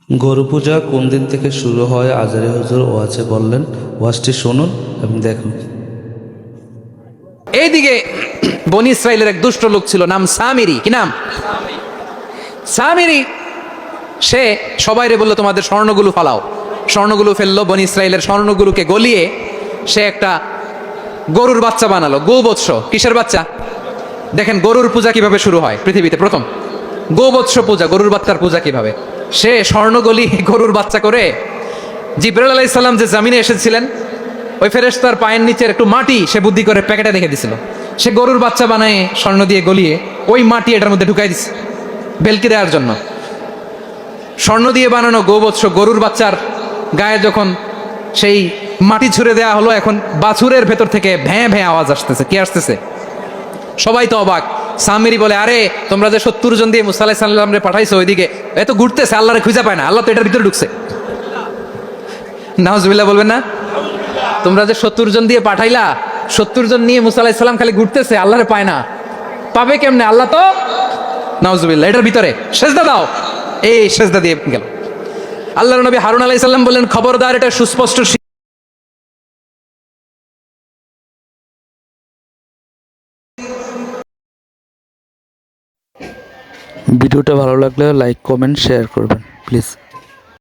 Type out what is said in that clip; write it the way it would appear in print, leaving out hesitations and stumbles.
গরু পূজা কোন দিন থেকে শুরু হয় আজারি হুজুর ওয়াজে বললেন। ওয়াজটি শুনুন এবং দেখুন। এইদিকে বনি ইসরায়েলের এক দুষ্ট লোক ছিল, নাম সামিরি। কি নাম? সামিরি। সে সবাইরে বললো তোমাদের স্বর্ণগুলো ফালাও। স্বর্ণগুলো ফেললো, বনি ইসরায়েলের স্বর্ণগুলোকে গলিয়ে সে একটা গরুর বাচ্চা বানালো। গোবৎস। কিসের বাচ্চা? দেখেন গরুর পূজা কিভাবে শুরু হয় পৃথিবীতে প্রথম। গোবৎস পূজা, গরুর বাচ্চার পূজা কিভাবে। সে স্বর্ণ গলি গরুর বাচ্চা করে জিবরাইল আলাইহিস সালাম যে জামিনে এসেছিলেন, ওই ফেরেশতার পায়ের নিচের একটু মাটি সে বুদ্ধি করে প্যাকেটে রেখে দিছিল। সে গরুর বাচ্চা বানায় স্বর্ণ দিয়ে গলিয়ে ওই মাটি এটার মধ্যে ঢুকাই দিছে ভেলকি দেওয়ার জন্য। স্বর্ণ দিয়ে বানানো গোবৎস গরুর বাচ্চার গায়ে যখন সেই মাটি ছুঁড়ে দেওয়া হলো, এখন বাছুরের ভেতর থেকে ভ্যাঁ ভ্যাঁ আওয়াজ আসতেছে। কি আসতেছে? সবাই তো অবাক। সামিরি বলে, আরে তোমরা যে 70 জন দিয়ে মুসা আলাইহিস সালামরে পাঠাইছো ওইদিকে, এত ঘুরতেছে, আল্লাহরে খুঁজে পায় না, আল্লাহ তো এটার ভিতরে ঢুকছে। নাউজুবিল্লাহ বলবেন না? তোমরা যে 70 জন দিয়ে পাঠাইলা, 70 জন নিয়ে মুসা আলাইহিস সালাম খালি ঘুরতেছে, আল্লাহরে পায় না। পাবে কেমনে? আল্লাহ তো নাউজুবিল্লাহ এটার ভিতরে। সেজদা দাও। এই সেজদা দিয়ে গেল। আল্লাহর নবী হারুন আলাইহিস সালাম বললেন, খবরদার, এটা সুস্পষ্ট। ভিডিওটা ভালো লাগলে লাইক কমেন্ট শেয়ার করবেন প্লিজ।